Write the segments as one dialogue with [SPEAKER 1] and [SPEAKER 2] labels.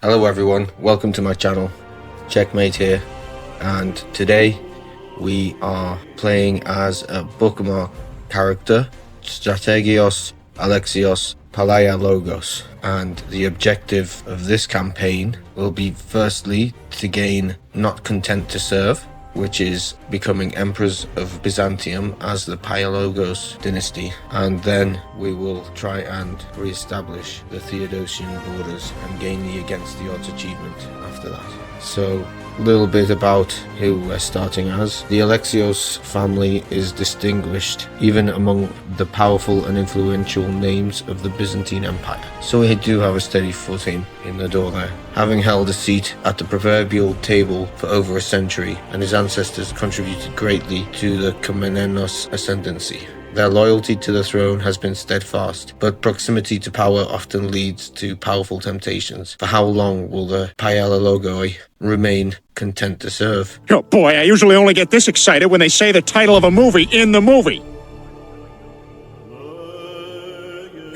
[SPEAKER 1] Hello everyone, welcome to my channel, Checkmate here, and today we are playing as a bookmark character, Strategios Alexios Palaialogos, and the objective of this campaign will be firstly to gain Not Content to Serve, which is becoming emperors of Byzantium as the Palaialogos dynasty, and then we will try and re-establish the Theodosian borders and gain the against the odds achievement after that. So, a little bit about who we're starting as. The Alexios family is distinguished even among the powerful and influential names of the Byzantine Empire. So we do have a steady footing in the door there, having held a seat at the proverbial table for over a century, and his ancestors contributed greatly to the Komnenos ascendancy. Their loyalty to the throne has been steadfast, but proximity to power often leads to powerful temptations. For how long will the Palaialogoi remain content to serve?
[SPEAKER 2] Oh boy, I usually only get this excited when they say the title of a movie in the movie.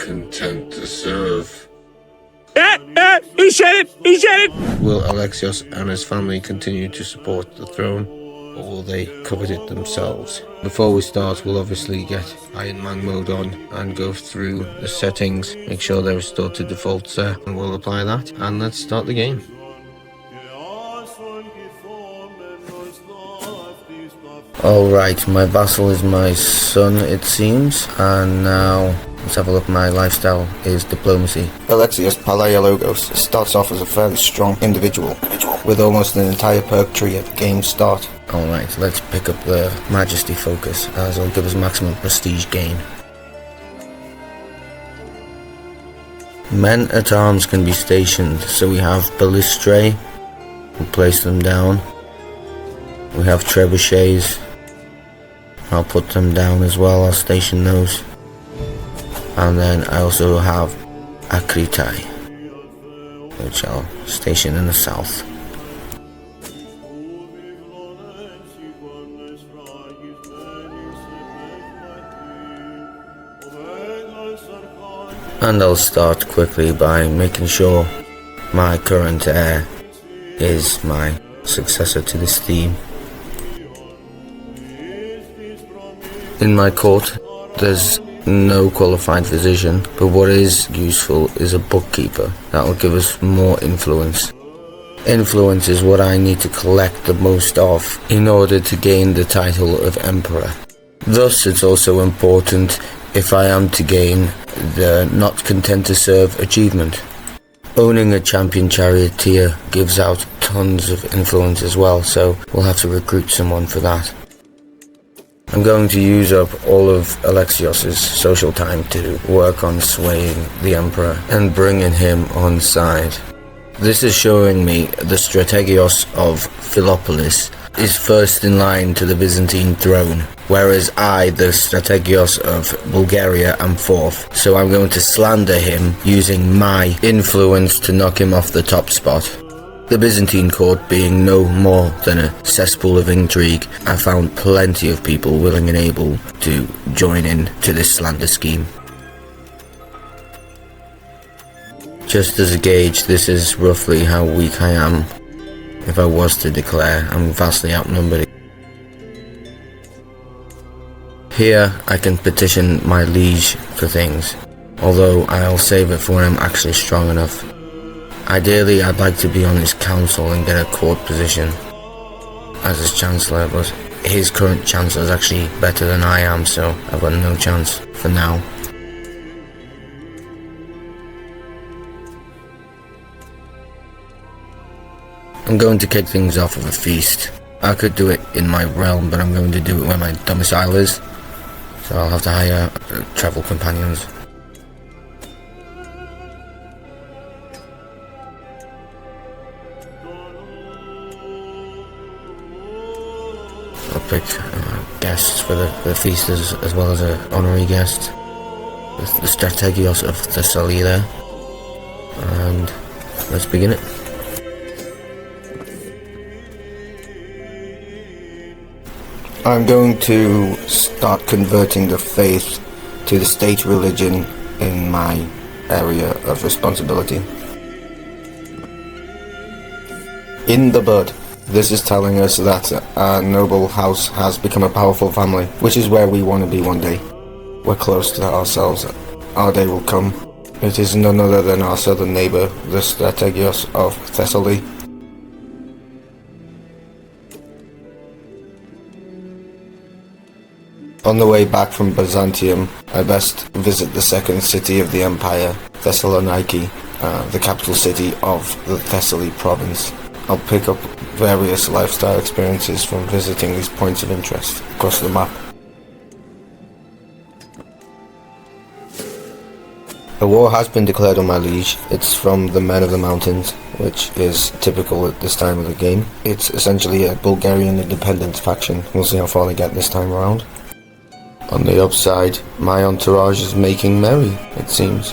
[SPEAKER 1] Content to serve.
[SPEAKER 2] He said it! He said it!
[SPEAKER 1] Will Alexios and his family continue to support the throne, or will they covet it themselves? Before we start, we'll obviously get Iron Man mode on and go through the settings, make sure they're restored to defaults there, and we'll apply that, and let's start the game. Alright, my vassal is my son, it seems, and now let's have a look. My lifestyle is diplomacy.
[SPEAKER 3] Alexios Palaialogos starts off as a fairly strong individual, with almost an entire perk tree at game start.
[SPEAKER 1] Alright, let's pick up the Majesty focus, as it'll give us maximum prestige gain. Men at arms can be stationed, so we have ballistrae, we'll place them down. We have trebuchets, I'll put them down as well, I'll station those. And then I also have acritai, which I'll station in the south. And I'll start quickly by making sure my current heir is my successor to this theme. In my court, there's no qualified physician, but what is useful is a bookkeeper. That will give us more influence. Influence is what I need to collect the most of in order to gain the title of emperor. Thus, it's also important if I am to gain the Not Content to Serve achievement. Owning a champion charioteer gives out tons of influence as well, so we'll have to recruit someone for that. I'm going to use up all of Alexios' social time to work on swaying the emperor and bringing him on side. This is showing me the Strategios of Philopolis is first in line to the Byzantine throne, whereas I, the Strategios of Bulgaria, am fourth. So I'm going to slander him using my influence to knock him off the top spot. The Byzantine court being no more than a cesspool of intrigue, I found plenty of people willing and able to join in to this slander scheme. Just as a gauge, this is roughly how weak I am. If I was to declare, I'm vastly outnumbered. Here I can petition my liege for things, although I'll save it for when I'm actually strong enough. Ideally, I'd like to be on his council and get a court position as his chancellor, but his current chancellor is actually better than I am, so I've got no chance for now. I'm going to kick things off with a feast. I could do it in my realm, but I'm going to do it where my domicile is, so I'll have to hire travel companions. I'll pick guests for the feast as well as an honorary guest. The Strategios of Thessaly there. And let's begin it.
[SPEAKER 3] I'm going to start converting the faith to the state religion in my area of responsibility. In the bud. This is telling us that our noble house has become a powerful family, which is where we want to be one day. We're close to that ourselves. Our day will come. It is none other than our southern neighbour, the Strategios of Thessaly. On the way back from Byzantium, I best visit the second city of the empire, Thessaloniki, the capital city of the Thessaly province. I'll pick up various lifestyle experiences from visiting these points of interest across the map. A war has been declared on my liege. It's from the Men of the Mountains, which is typical at this time of the game. It's essentially a Bulgarian independence faction. We'll see how far they get this time around. On the upside, my entourage is making merry, it seems.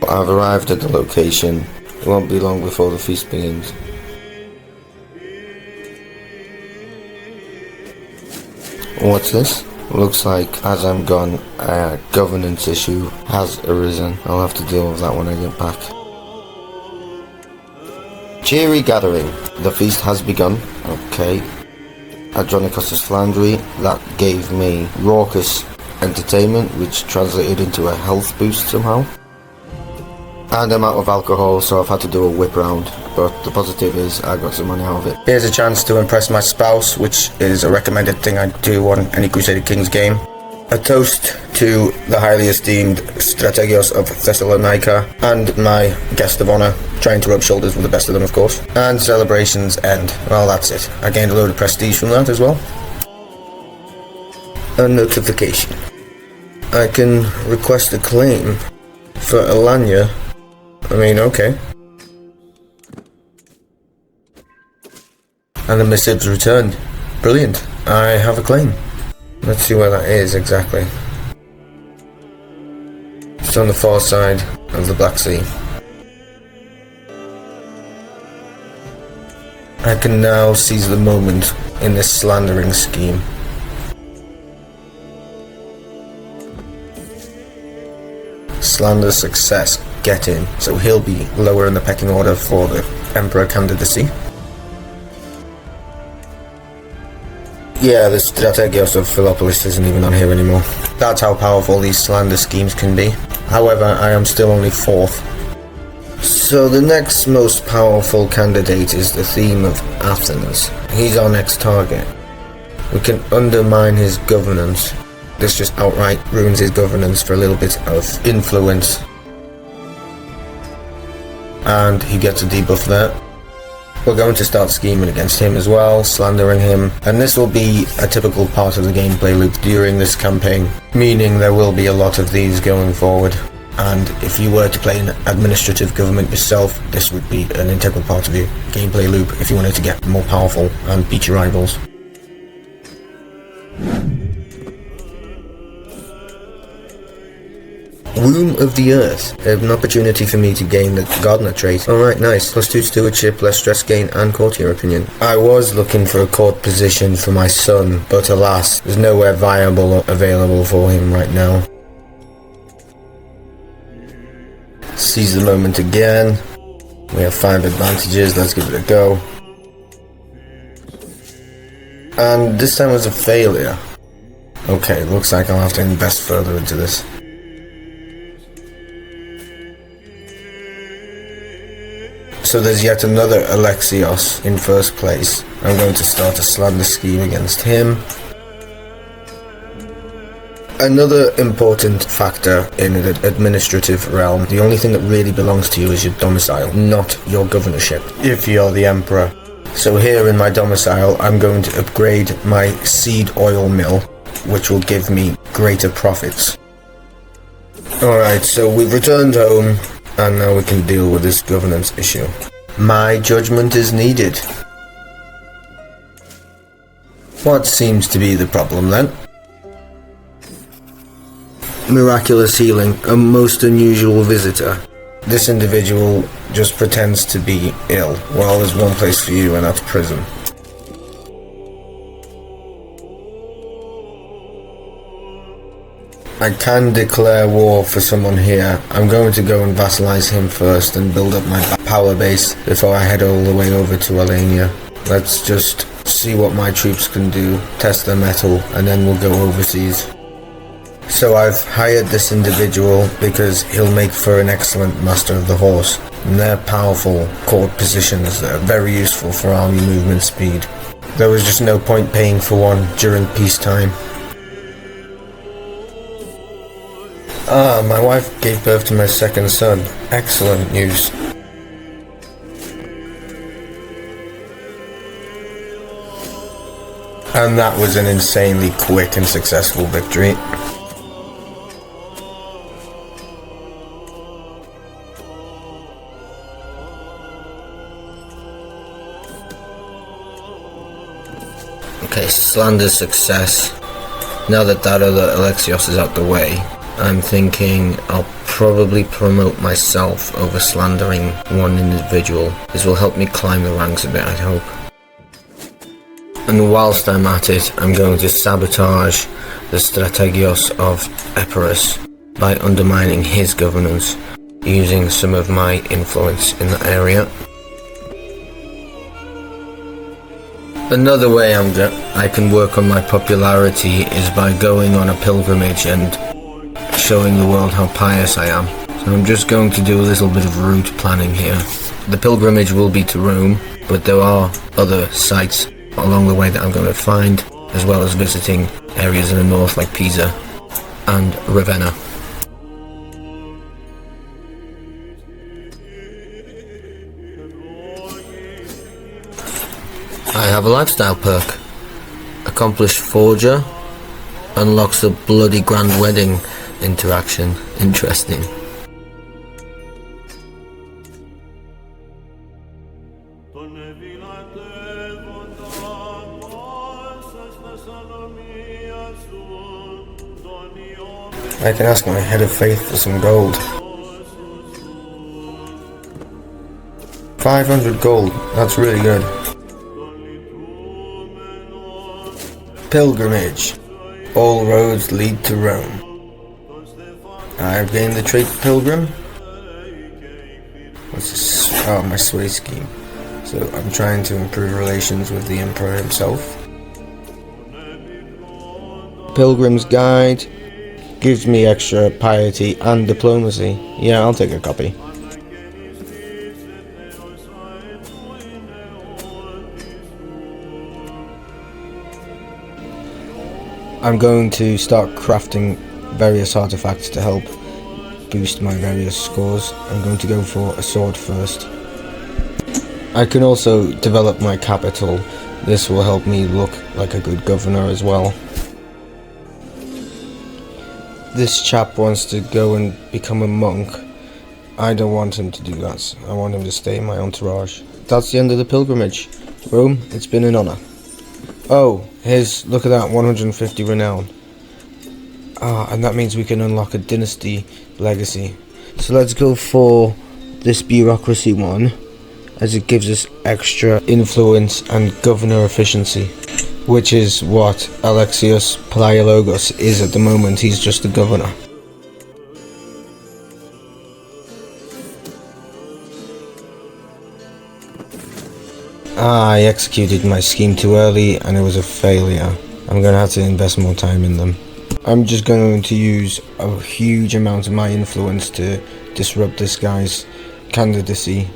[SPEAKER 3] I've arrived at the location. It won't be long before the feast begins. What's this? Looks like, as I'm gone, a governance issue has arisen. I'll have to deal with that when I get back. Cheery gathering. The feast has begun. Okay. Adronikos' Flandry. That gave me raucous entertainment, which translated into a health boost somehow. And I'm out of alcohol, so I've had to do a whip round, but the positive is I got some money out of it. Here's a chance to impress my spouse, which is a recommended thing I do on any Crusader Kings game. A toast to the highly esteemed Strategios of Thessalonica and my guest of honour, trying to rub shoulders with the best of them, of course. And celebrations end. Well, that's it. I gained a load of prestige from that as well. A notification. I can request a claim for Alania. I mean, okay. And the missive's returned. Brilliant. I have a claim. Let's see where that is exactly. It's on the far side of the Black Sea. I can now seize the moment in this slandering scheme. Slander success. Get in. So he'll be lower in the pecking order for the Emperor candidacy. Yeah, the Strategios of Philopolis isn't even on here anymore. That's how powerful these slander schemes can be. However, I am still only 4th. So the next most powerful candidate is the theme of Athens. He's our next target. We can undermine his governance. This just outright ruins his governance for a little bit of influence. And he gets a debuff there. We're going to start scheming against him as well, slandering him, and this will be a typical part of the gameplay loop during this campaign, meaning there will be a lot of these going forward, and if you were to play an administrative government yourself, this would be an integral part of your gameplay loop if you wanted to get more powerful and beat your rivals. Womb of the Earth. An opportunity for me to gain the Gardener trait. Alright, nice. +2 stewardship, less stress gain, and courtier opinion. I was looking for a court position for my son, but alas, there's nowhere viable or available for him right now. Seize the moment again. We have 5 advantages, let's give it a go. And this time was a failure. Okay, looks like I'll have to invest further into this. So there's yet another Alexios in first place. I'm going to start a slander scheme against him. Another important factor in the administrative realm, the only thing that really belongs to you is your domicile, not your governorship, if you're the emperor. So here in my domicile, I'm going to upgrade my seed oil mill, which will give me greater profits. Alright, so we've returned home. And now we can deal with this governance issue. My judgment is needed. What seems to be the problem then? Miraculous healing, a most unusual visitor. This individual just pretends to be ill. Well, there's one place for you, and that's prison.
[SPEAKER 1] I can declare war for someone here. I'm going to go and vassalize him first and build up my power base before I head all the way over to Alania. Let's just see what my troops can do, test their mettle, and then we'll go overseas. So I've hired this individual because he'll make for an excellent master of the horse. And they're powerful court positions that are very useful for army movement speed. There was just no point paying for one during peacetime. My wife gave birth to my second son. Excellent news. And that was an insanely quick and successful victory. Okay, slander success. Now that other Alexios is out the way, I'm thinking I'll probably promote myself over slandering one individual. This will help me climb the ranks a bit, I hope. And whilst I'm at it, I'm going to sabotage the Strategios of Epirus by undermining his governance, using some of my influence in the area. Another way I can work on my popularity is by going on a pilgrimage and showing the world how pious I am. So I'm just going to do a little bit of route planning here. The pilgrimage will be to Rome, but there are other sites along the way that I'm going to find, as well as visiting areas in the north like Pisa and Ravenna. I have a lifestyle perk. Accomplished Forger unlocks a bloody grand wedding interaction. Interesting. I can ask my head of faith for some gold. 500 gold, that's really good. Pilgrimage. All roads lead to Rome. I've gained the trait Pilgrim. What's this? Oh, my sway scheme. So I'm trying to improve relations with the Emperor himself. Pilgrim's Guide gives me extra piety and diplomacy. Yeah, I'll take a copy. I'm going to start crafting various artifacts to help boost my various scores. I'm going to go for a sword first. I can also develop my capital. This will help me look like a good governor as well. This chap wants to go and become a monk. I don't want him to do that. I want him to stay in my entourage. That's the end of the pilgrimage. Rome, it's been an honor. Oh, look at that, 150 renown. And that means we can unlock a dynasty legacy. So let's go for this bureaucracy one, as it gives us extra influence and governor efficiency, which is what Alexios Palaialogos is at the moment. He's just the governor. I executed my scheme too early and it was a failure. I'm going to have to invest more time in them. I'm just going to use a huge amount of my influence to disrupt this guy's candidacy.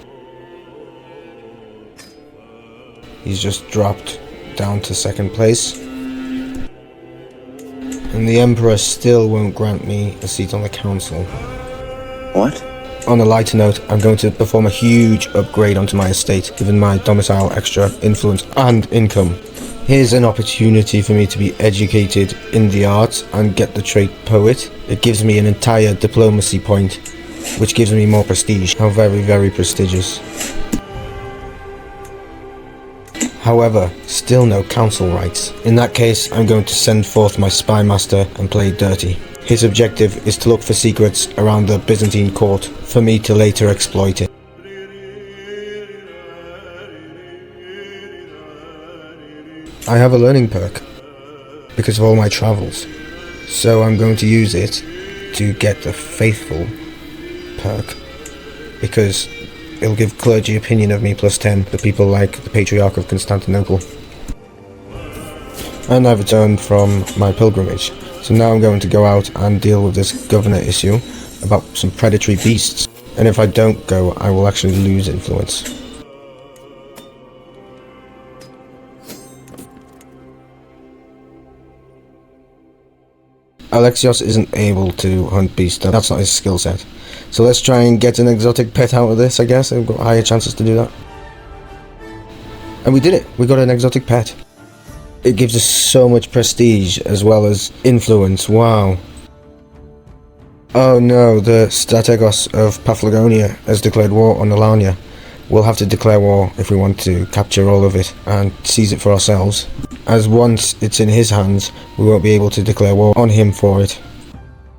[SPEAKER 1] He's just dropped down to second place. And the Emperor still won't grant me a seat on the council.
[SPEAKER 4] What?
[SPEAKER 1] On a lighter note, I'm going to perform a huge upgrade onto my estate, giving my domicile extra influence and income. Here's an opportunity for me to be educated in the arts and get the trait poet. It gives me an entire diplomacy point, which gives me more prestige. How very, very prestigious. However, still no council rights. In that case, I'm going to send forth my spy master and play dirty. His objective is to look for secrets around the Byzantine court, for me to later exploit it. I have a learning perk, because of all my travels.
[SPEAKER 3] So I'm going to use it to get the Faithful perk, because it'll give clergy opinion of me +10 to people like the Patriarch of Constantinople. And I've returned from my pilgrimage, so now I'm going to go out and deal with this governor issue about some predatory beasts. And if I don't go, I will actually lose influence. Alexios isn't able to hunt beasts, that's not his skill set. So let's try and get an exotic pet out of this, I guess. I've got higher chances to do that. And we did it! We got an exotic pet. It gives us so much prestige as well as influence, wow. Oh no, the Strategos of Paphlagonia has declared war on Alania. We'll have to declare war if we want to capture all of it and seize it for ourselves, as once it's in his hands, we won't be able to declare war on him for it.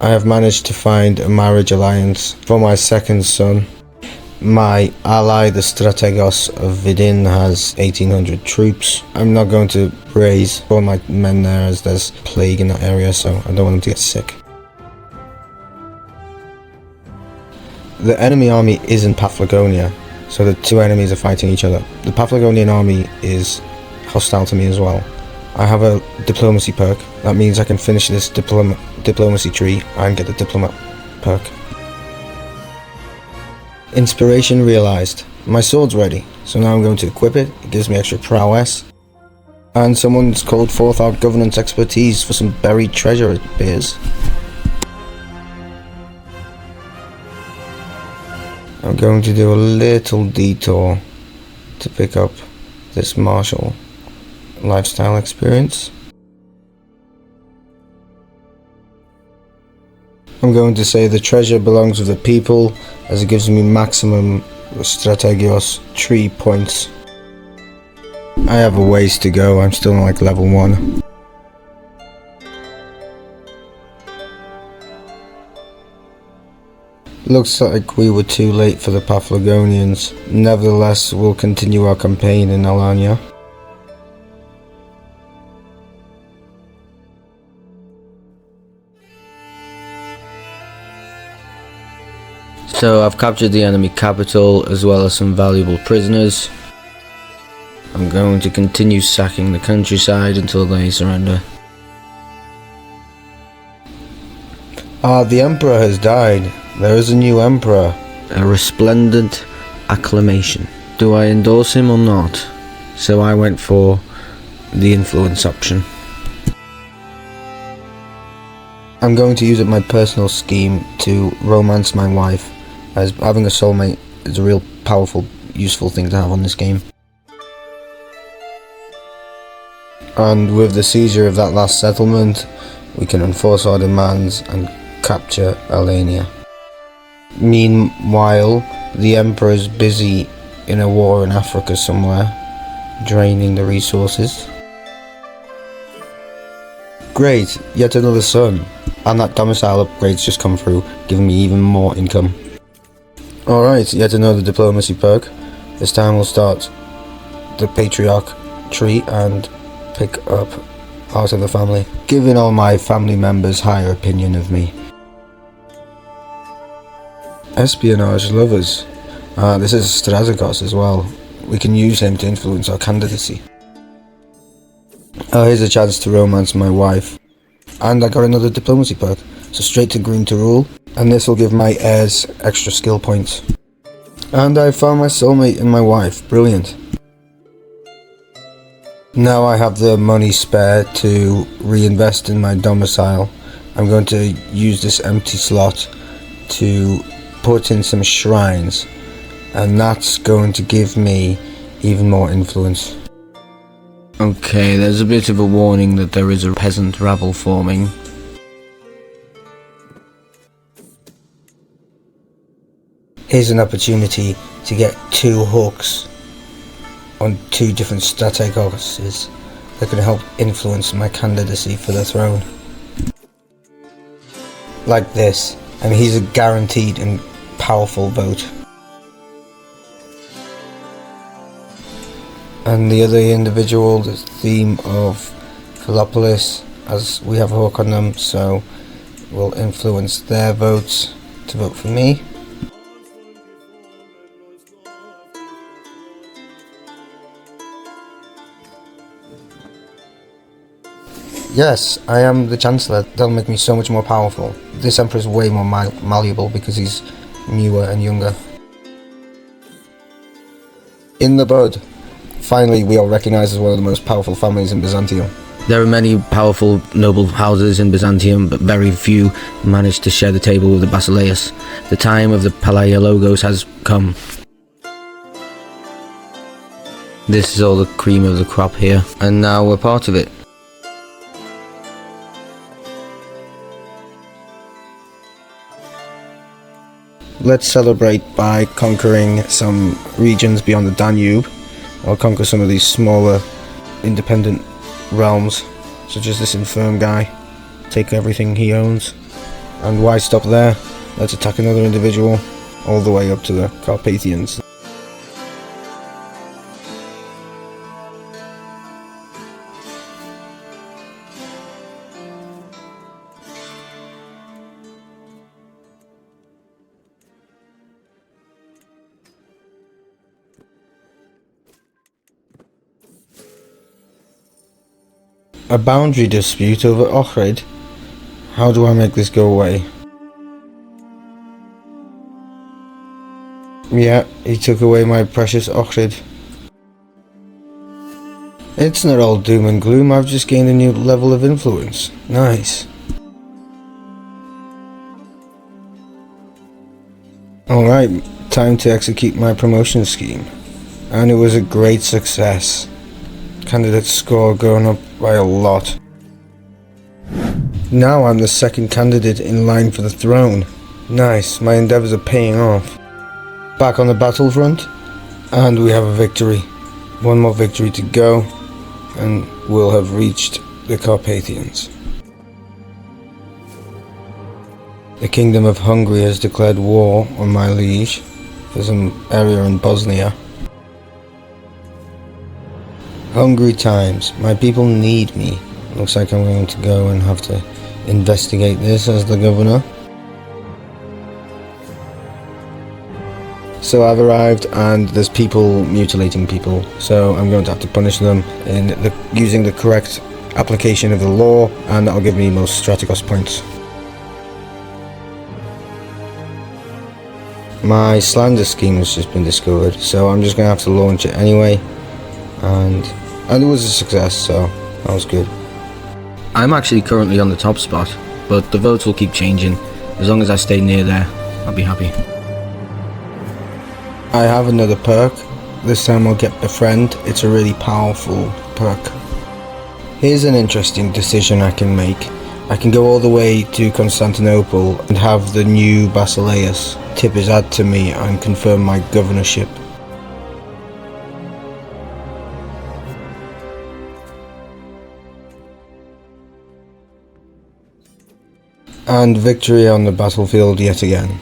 [SPEAKER 3] I have managed to find a marriage alliance for my second son. My ally, the Strategos of Vidin, has 1800 troops. I'm not going to raise all my men there as there's plague in that area, so I don't want them to get sick. The enemy army is in Paphlagonia, so the two enemies are fighting each other. The Paphlagonian army is hostile to me as well. I have a diplomacy perk. That means I can finish this diplomacy tree and get the diplomat perk. Inspiration realized. My sword's ready, so now I'm going to equip it. It gives me extra prowess. And someone's called forth our governance expertise for some buried treasure, it appears. I'm going to do a little detour to pick up this martial lifestyle experience. I'm going to say the treasure belongs with the people, as it gives me maximum Strategios tree points. I have a ways to go, I'm still like level 1. Looks like we were too late for the Paphlagonians. Nevertheless, we'll continue our campaign in Alania. So I've captured the enemy capital as well as some valuable prisoners. I'm going to continue sacking the countryside until they surrender. The Emperor has died. There is a new Emperor. A resplendent acclamation. Do I endorse him or not? So I went for the influence option. I'm going to use up my personal scheme to romance my wife, as having a soulmate is a real powerful, useful thing to have on this game. And with the seizure of that last settlement, we can enforce our demands and capture Alania. Meanwhile, the Emperor's busy in a war in Africa somewhere, draining the resources. Great, yet another son. And that domicile upgrade's just come through, giving me even more income. Alright, yet another diplomacy perk. This time we'll start the Patriarch tree and pick up part of the family, giving all my family members higher opinion of me. Espionage lovers. This is Strategos as well. We can use him to influence our candidacy. Here's a chance to romance my wife. And I got another diplomacy perk, so straight to green to rule, and this will give my heirs extra skill points. And I found my soulmate in my wife, brilliant. Now I have the money spare to reinvest in my domicile. I'm going to use this empty slot to put in some shrines, and that's going to give me even more influence. Okay, there's a bit of a warning that there is a peasant rabble forming. Here's an opportunity to get 2 hooks on 2 different strategoses that can help influence my candidacy for the throne. Like this. I mean, he's a guaranteed and powerful vote. And the other individual, the theme of Philopolis, as we have a hook on them, so we'll influence their votes to vote for me. Yes, I am the Chancellor. That'll make me so much more powerful. This Emperor is way more malleable because he's newer and younger. In the bud. Finally, we are recognized as one of the most powerful families in Byzantium. There are many powerful noble houses in Byzantium, but very few manage to share the table with the Basileus. The time of the Palaialogos has come. This is all the cream of the crop here, and now we're part of it. Let's celebrate by conquering some regions beyond the Danube. I'll conquer some of these smaller independent realms, such as this infirm guy. Take everything he owns. And why stop there? Let's attack another individual all the way up to the Carpathians. A boundary dispute over Ohrid? How do I make this go away? Yeah, he took away my precious Ohrid. It's not all doom and gloom, I've just gained a new level of influence. Nice. Alright, time to execute my promotion scheme. And it was a great success. Candidate score going up by a lot. Now I'm the second candidate in line for the throne. Nice, my endeavours are paying off. Back on the battlefront, and we have a victory. One more victory to go, and we'll have reached the Carpathians. The Kingdom of Hungary has declared war on my liege for some area in Bosnia. Hungry times. My people need me. Looks like I'm going to go and have to investigate this as the governor. So I've arrived and there's people mutilating people. So I'm going to have to punish them using the correct application of the law, and that'll give me most Strategos points. My slander scheme has just been discovered, so I'm just going to have to launch it anyway. And it was a success, so that was good. I'm actually currently on the top spot, but the votes will keep changing. As long as I stay near there, I'll be happy. I have another perk. This time I'll get Befriend. It's a really powerful perk. Here's an interesting decision I can make. I can go all the way to Constantinople and have the new Basileus tip his ad to me and confirm my governorship. And victory on the battlefield yet again.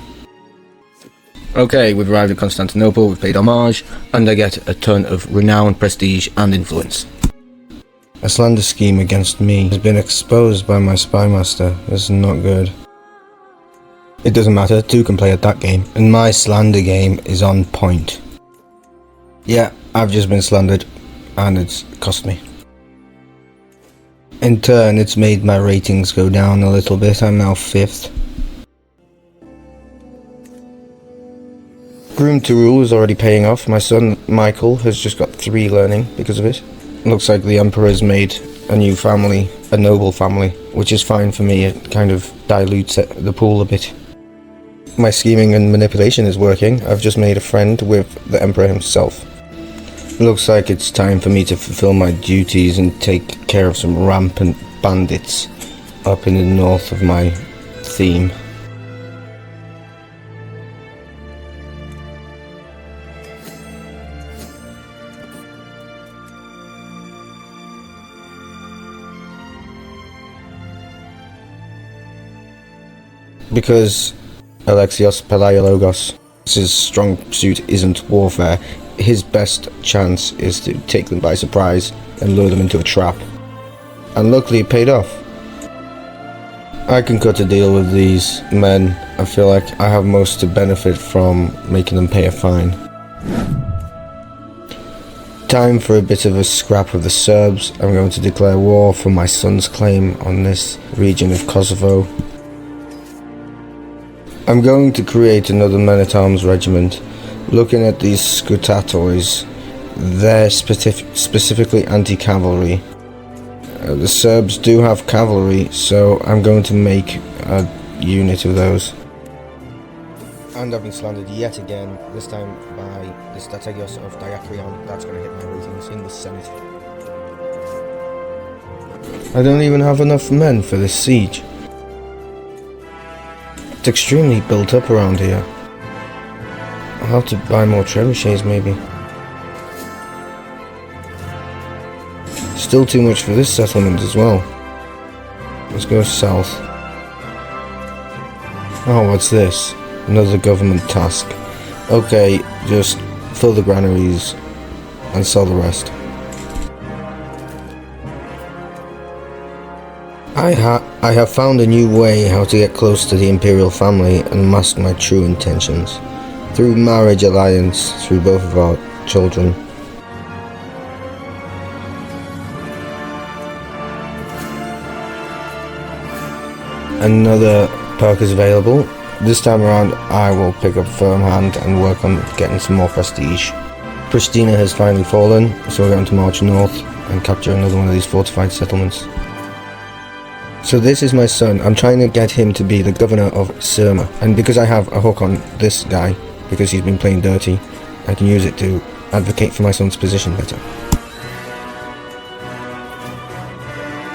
[SPEAKER 3] Okay, we've arrived at Constantinople, we've paid homage, and I get a ton of renown, prestige, and influence. A slander scheme against me has been exposed by my spy master. This is not good. It doesn't matter, two can play at that game, and my slander game is on point. Yeah, I've just been slandered, and it's cost me. In turn, it's made my ratings go down a little bit. I'm now 5th. Groom to Rule is already paying off. My son Michael has just got 3 learning because of it. Looks like the Emperor has made a new family, a noble family, which is fine for me. It kind of dilutes the pool a bit. My scheming and manipulation is working. I've just made a friend with the Emperor himself. Looks like it's time for me to fulfill my duties and take care of some rampant bandits up in the north of my theme. Because Alexios Palaialogos, his strong suit isn't warfare. His best chance is to take them by surprise and lure them into a trap. And luckily it paid off. I can cut a deal with these men. I feel like I have most to benefit from making them pay a fine. Time for a bit of a scrap of the Serbs. I'm going to declare war for my son's claim on this region of Kosovo. I'm going to create another men-at-arms regiment. Looking at these Scutatoys, they're specifically anti-cavalry. The Serbs do have cavalry, so I'm going to make a unit of those. And I've been slandered yet again, this time by the Strategios of Diacrion. That's going to hit my ratings in the Senate. I don't even have enough men for this siege. It's extremely built up around here. I'll have to buy more trebuchets maybe. Still too much for this settlement as well. Let's go south. Oh, what's this? Another government task. Okay, just fill the granaries and sell the rest. I have found a new way how to get close to the imperial family and mask my true intentions. Through marriage alliance through both of our children. Another perk is available. This time around I will pick up Firm Hand and work on getting some more prestige. Pristina has finally fallen, so we're going to march north and capture another one of these fortified settlements. So this is my son. I'm trying to get him to be the governor of Sirma, and because I have a hook on this guy, because he's been playing dirty, I can use it to advocate for my son's position better.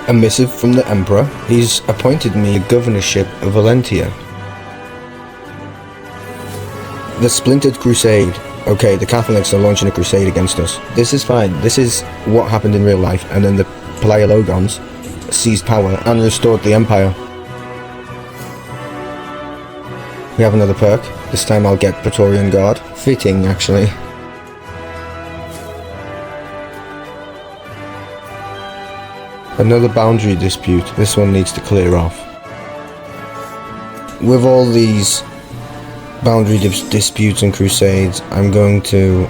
[SPEAKER 3] A missive from the Emperor. He's appointed me the governorship of Valentia. The Splintered Crusade. Okay, the Catholics are launching a crusade against us. This is fine. This is what happened in real life, and then the Palaialogos seized power and restored the empire. We have another perk. This time I'll get Praetorian Guard. Fitting, actually. Another boundary dispute. This one needs to clear off. With all these boundary disputes and crusades, I'm going to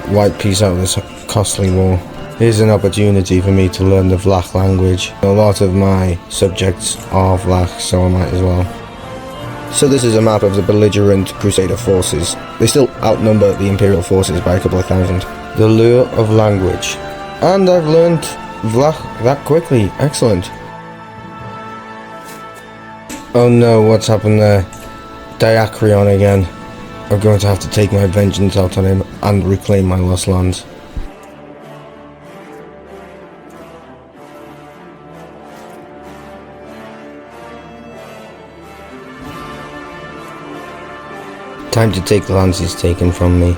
[SPEAKER 3] wipe peace out of this costly war. Here's an opportunity for me to learn the Vlach language. A lot of my subjects are Vlach, so I might as well. So this is a map of the belligerent Crusader forces. They still outnumber the Imperial forces by a couple of thousand. The lure of language. And I've learned Vlach that quickly. Excellent. Oh no, what's happened there? Diacrion again. I'm going to have to take my vengeance out on him and reclaim my lost lands. Time to take the lands he's taken from me.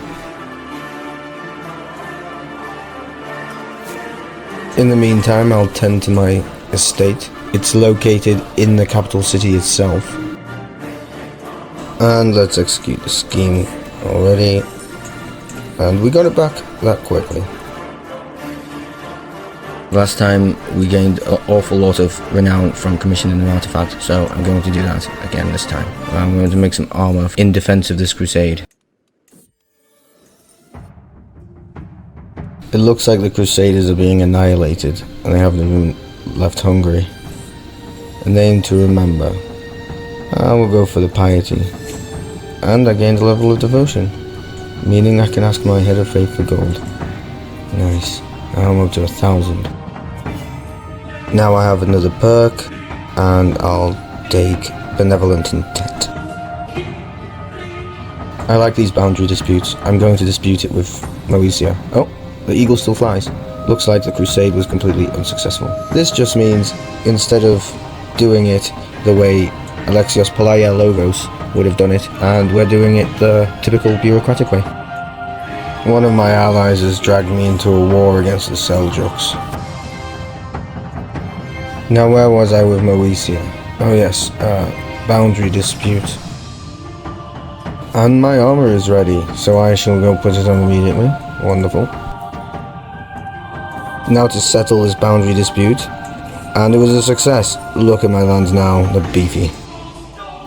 [SPEAKER 3] In the meantime, I'll tend to my estate. It's located in the capital city itself. And let's execute the scheme already. And we got it back that quickly. Last time we gained an awful lot of renown from commissioning an artifact, so I'm going to do that again this time. I'm going to make some armor in defense of this crusade. It looks like the Crusaders are being annihilated, and they haven't even left Hungary. A name to remember. I will go for the piety. And I gained a level of devotion, meaning I can ask my head of faith for gold. Nice. I'm up to 1,000. Now I have another perk, and I'll take Benevolent Intent. I like these boundary disputes. I'm going to dispute it with Moesia. Oh, the eagle still flies. Looks like the crusade was completely unsuccessful. This just means, instead of doing it the way Alexios Palaialogos would have done it, and we're doing it the typical bureaucratic way. One of my allies has dragged me into a war against the Seljuks. Now where was I with Moesia? Oh yes, boundary dispute. And my armor is ready, so I shall go put it on immediately. Wonderful. Now to settle this boundary dispute, And it was a success. Look at my lands now, they're beefy.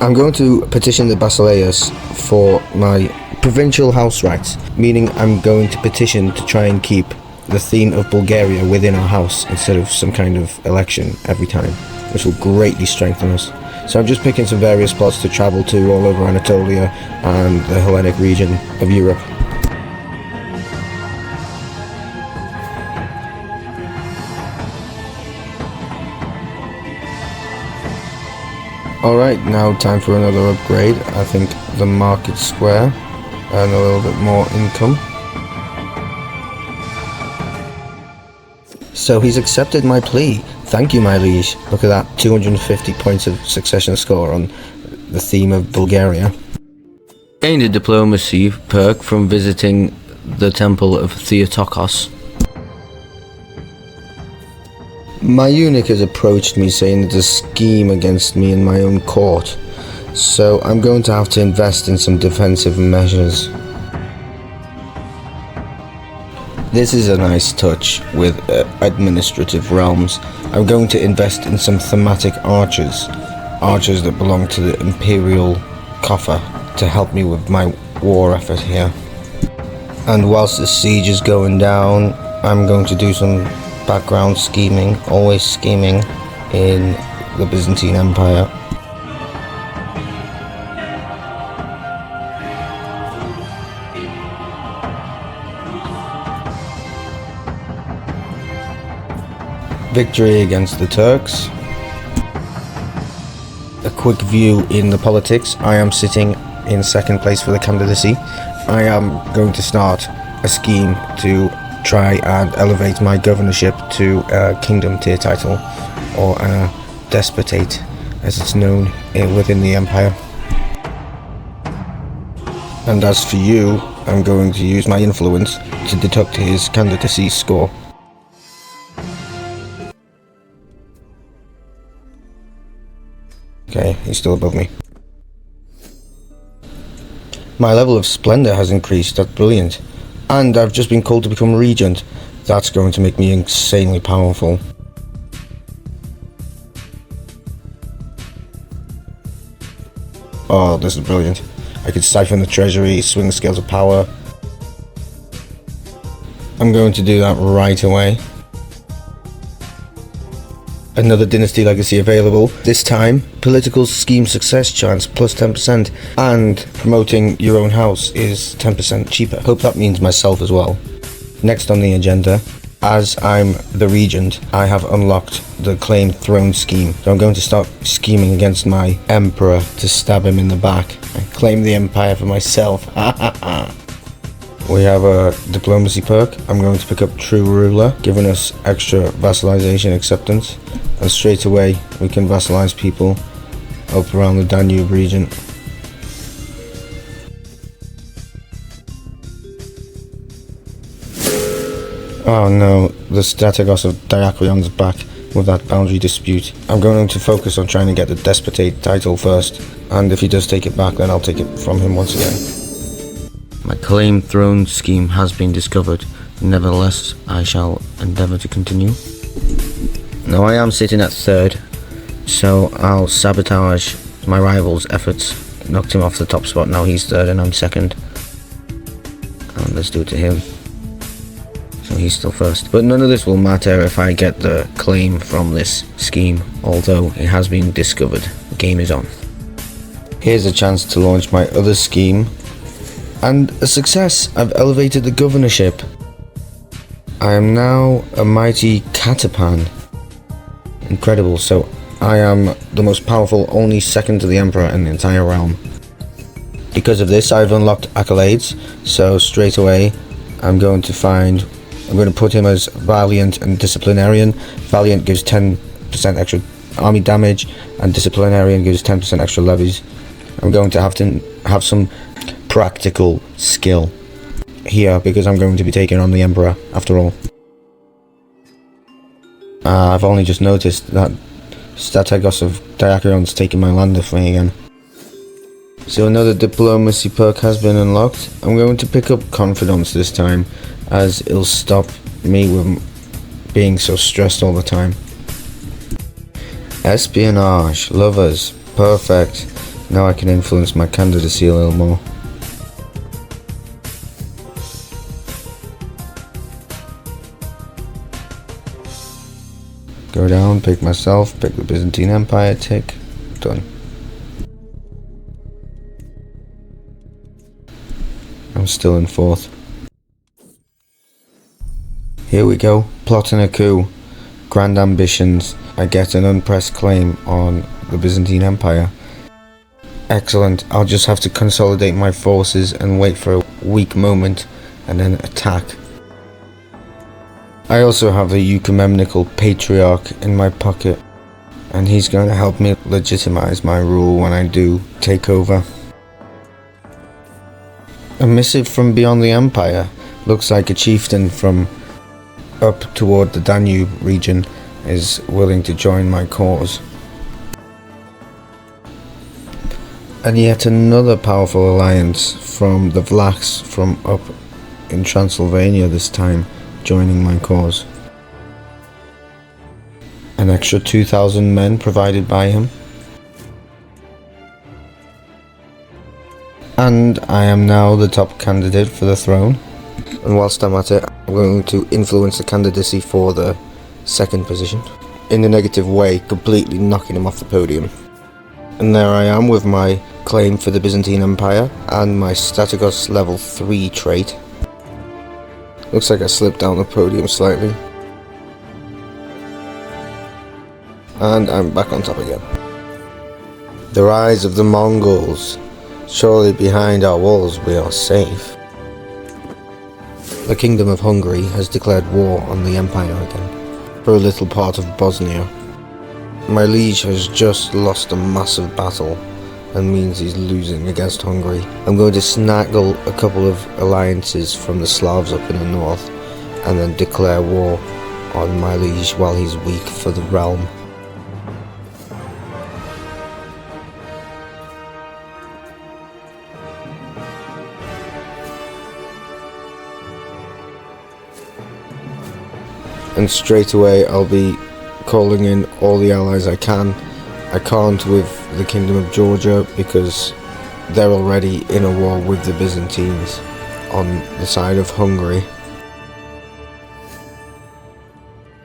[SPEAKER 3] I'm going to petition the Basileus for my provincial house rights, meaning I'm going to petition to try and keep the theme of Bulgaria within our house instead of some kind of election every time, which will greatly strengthen us. So I'm just picking some various spots to travel to all over Anatolia and the Hellenic region of Europe. Alright, now time for another upgrade. I think the market square and a little bit more income. So he's accepted my plea. Thank you, my liege. Look at that, 250 points of succession score on the theme of Bulgaria.
[SPEAKER 1] Gained a diplomacy perk from visiting the temple of Theotokos.
[SPEAKER 3] My eunuch has approached me saying there's a scheme against me in my own court, so I'm going to have to invest in some defensive measures. This is a nice touch with administrative realms. I'm going to invest in some thematic archers that belong to the imperial coffer to help me with my war effort here. And whilst the siege is going down, I'm going to do some background scheming, always scheming in the Byzantine Empire. Victory against the Turks. A quick view in the politics. I am sitting in second place for the candidacy. I am going to start a scheme to try and elevate my governorship to a kingdom tier title, or a despotate as it's known within the empire. And as for you, I'm going to use my influence to deduct his candidacy score. Okay, he's still above me. My level of splendor has increased, that's brilliant. And I've just been called to become regent. That's going to make me insanely powerful. Oh, this is brilliant. I could siphon the treasury, swing the scales of power. I'm going to do that right away. Another dynasty legacy available. This time, political scheme success chance plus 10%, and promoting your own house is 10% cheaper. Hope that means myself as well. Next on the agenda, as I'm the regent, I have unlocked the claimed throne scheme. So I'm going to start scheming against my emperor to stab him in the back and claim the empire for myself. We have a diplomacy perk. I'm going to pick up True Ruler, giving us extra vassalization acceptance. And straight away, we can vassalize people up around the Danube region. Oh no, the Strategos of Diakrion's back with that boundary dispute. I'm going to focus on trying to get the despotate title first. And if he does take it back, then I'll take it from him once again.
[SPEAKER 1] My claimed throne scheme has been discovered. Nevertheless, I shall endeavour to continue. Now I am sitting at third, so I'll sabotage my rival's efforts. Knocked him off the top spot, now he's third and I'm second. And let's do it to him. So he's still first. But none of this will matter if I get the claim from this scheme, although it has been discovered. The game is on.
[SPEAKER 3] Here's a chance to launch my other scheme. And a success! I've elevated the governorship. I am now a mighty Catepan. Incredible, so I am the most powerful, only second to the Emperor in the entire realm. Because of this, I've unlocked accolades, so straight away I'm going to put him as Valiant and Disciplinarian. Valiant gives 10% extra army damage, and Disciplinarian gives 10% extra levies. I'm going to have some practical skill here, because I'm going to be taking on the Emperor, after all. I've only just noticed that Strategos of Diakrion's taking my land off me again. So another diplomacy perk has been unlocked. I'm going to pick up confidence this time, as it'll stop me from being so stressed all the time. Espionage, lovers, perfect. Now I can influence my candidacy a little more. Go down, pick myself, pick the Byzantine Empire, tick, done. I'm still in 4th. Here we go, plotting a coup. Grand ambitions. I get an unpressed claim on the Byzantine Empire. Excellent, I'll just have to consolidate my forces and wait for a weak moment and then attack. I also have a ecumenical patriarch in my pocket, and he's going to help me legitimize my rule when I do take over. A missive from beyond the empire. Looks like a chieftain from up toward the Danube region is willing to join my cause. And yet another powerful alliance from the Vlachs from up in Transylvania this time, joining my cause. An extra 2,000 men provided by him. And I am now the top candidate for the throne. And whilst I'm at it, I'm going to influence the candidacy for the second position. In a negative way, completely knocking him off the podium. And there I am with my claim for the Byzantine Empire and my Strategos level 3 trait. Looks like I slipped down the podium slightly. And I'm back on top again. The rise of the Mongols. Surely behind our walls we are safe. The Kingdom of Hungary has declared war on the Empire again, for a little part of Bosnia. My liege has just lost a massive battle, and means he's losing against Hungary. I'm going to snaggle a couple of alliances from the Slavs up in the north, and then declare war on my liege while he's weak for the realm. And straight away I'll be calling in all the allies I can. I can't with the Kingdom of Georgia because they're already in a war with the Byzantines on the side of Hungary.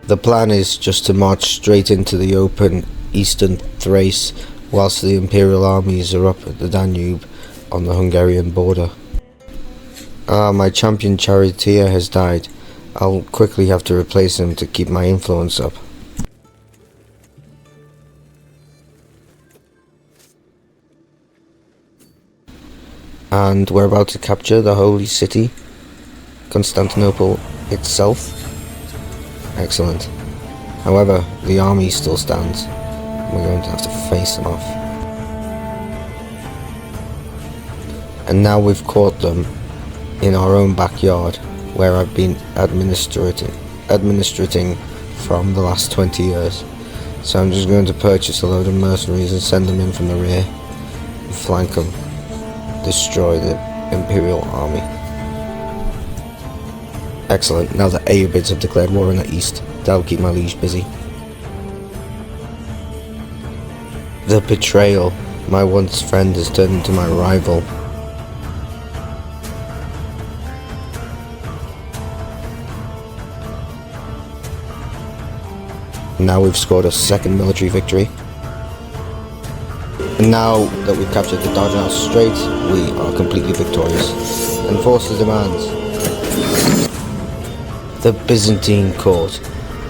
[SPEAKER 3] The plan is just to march straight into the open eastern Thrace whilst the imperial armies are up at the Danube on the Hungarian border. My champion charioteer has died. I'll quickly have to replace him to keep my influence up. And we're about to capture the holy city, Constantinople itself. Excellent. However, the army still stands. We're going to have to face them off. And now we've caught them in our own backyard, where I've been administrating from the last 20 years. So I'm just going to purchase a load of mercenaries and send them in from the rear, and flank them, destroy the Imperial army. Excellent, now the Ayyubids have declared war in the east. That'll keep my liege busy. The betrayal. My once friend has turned into my rival. Now we've scored a second military victory. And now that we've captured the Dardanelles Strait, we are completely victorious. Enforce the demands. The Byzantine court.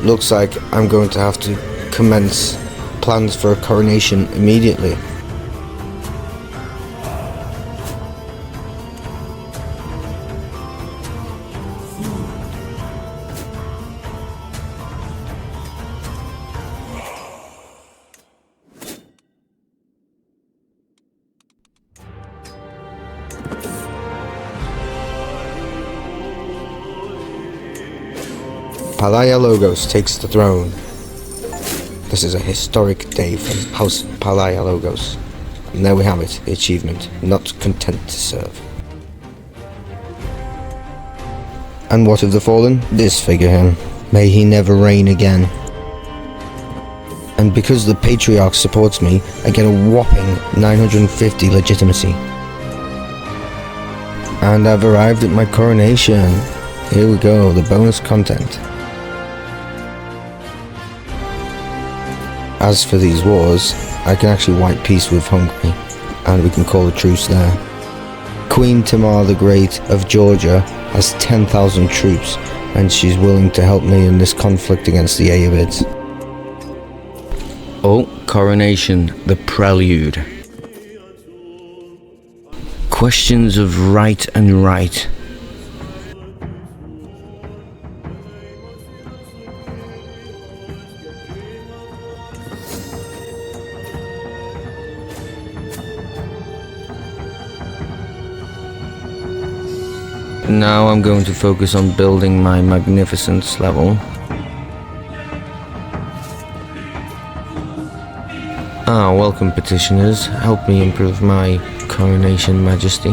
[SPEAKER 3] Looks like I'm going to have to commence plans for a coronation immediately. Palaialogos takes the throne. This is a historic day for House Palaialogos. And there we have it, the achievement, not content to serve. And what of the fallen? Disfigure him. May he never reign again. And because the Patriarch supports me, I get a whopping 950 legitimacy. And I've arrived at my coronation. Here we go, the bonus content. As for these wars, I can actually wipe peace with Hungary, and we can call a truce there. Queen Tamar the Great of Georgia has 10,000 troops, and she's willing to help me in this conflict against the Ayyubids. Oh, Coronation, the prelude. Questions of right and right. Now I'm going to focus on building my magnificence level. Welcome petitioners, help me improve my coronation majesty.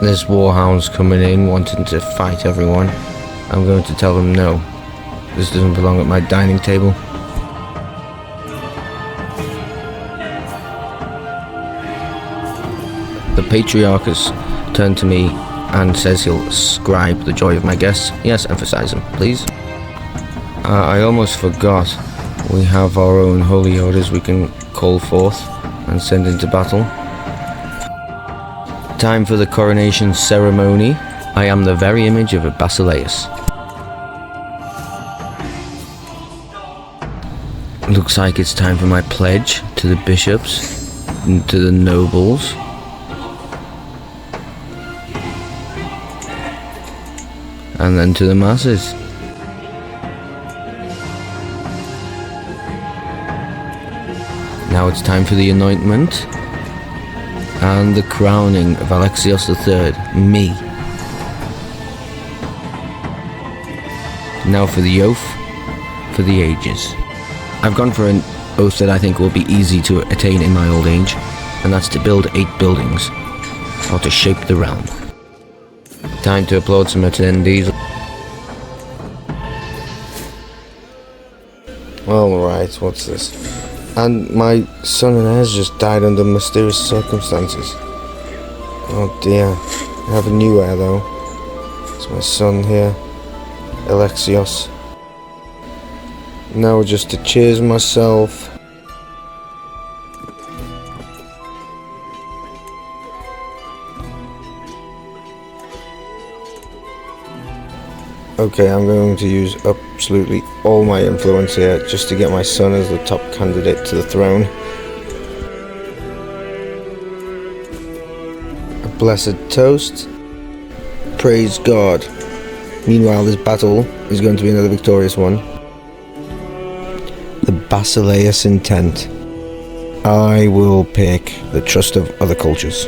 [SPEAKER 3] There's warhounds coming in wanting to fight everyone. I'm going to tell them no, this doesn't belong at my dining table. The Patriarch has turned to me and says he'll ascribe the joy of my guests. Yes, emphasize them, please. I almost forgot. We have our own holy orders we can call forth and send into battle. Time for the coronation ceremony. I am the very image of a Basileus. Looks like it's time for my pledge to the bishops and to the nobles. And then to the masses. Now it's time for the anointment and the crowning of Alexios III, me. Now for the oath for the ages. I've gone for an oath that I think will be easy to attain in my old age, and that's to build 8 buildings, or to shape the realm. Time to applaud some attendees. Alright, what's this? And my son and heirs just died under mysterious circumstances. Oh dear. I have a new heir though. It's my son here, Alexios. Now just to cheers myself. Okay, I'm going to use absolutely all my influence here just to get my son as the top candidate to the throne. A blessed toast. Praise God. Meanwhile, this battle is going to be another victorious one. The Basileus intent. I will pick the trust of other cultures,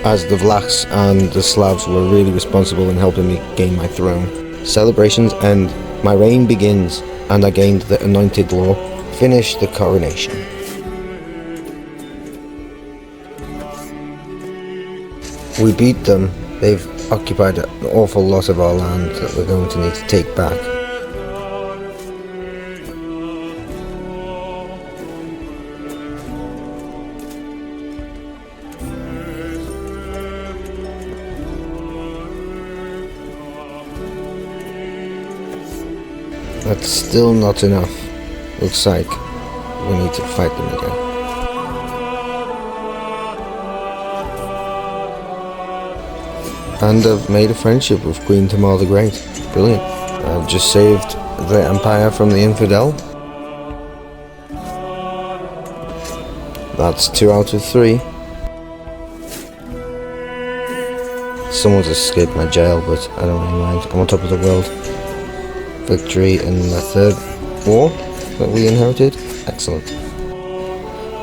[SPEAKER 3] as the Vlachs and the Slavs were really responsible in helping me gain my throne. Celebrations end, my reign begins, and I gained the anointed law. Finish the coronation. We beat them. They've occupied an awful lot of our land that we're going to need to take back. That's still not enough. Looks like we need to fight them again. And I've made a friendship with Queen Tamar the Great. Brilliant. I've just saved the empire from the infidel. That's 2 out of 3. Someone's escaped my jail, but I don't really mind. I'm on top of the world. Victory in the 3rd war that we inherited. Excellent.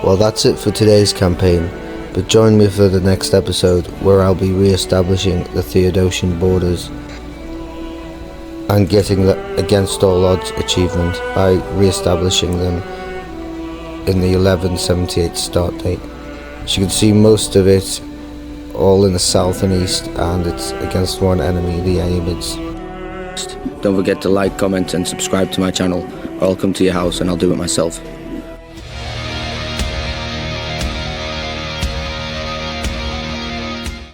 [SPEAKER 3] Well, that's it for today's campaign, but join me for the next episode where I'll be re-establishing the Theodosian borders and getting the against all odds achievement by re-establishing them in the 1178 start date. As you can see, most of it all in the south and east, and it's against one enemy, the Ayyubids.
[SPEAKER 1] Don't forget to like, comment and subscribe to my channel, or I'll come to your house and I'll do it myself.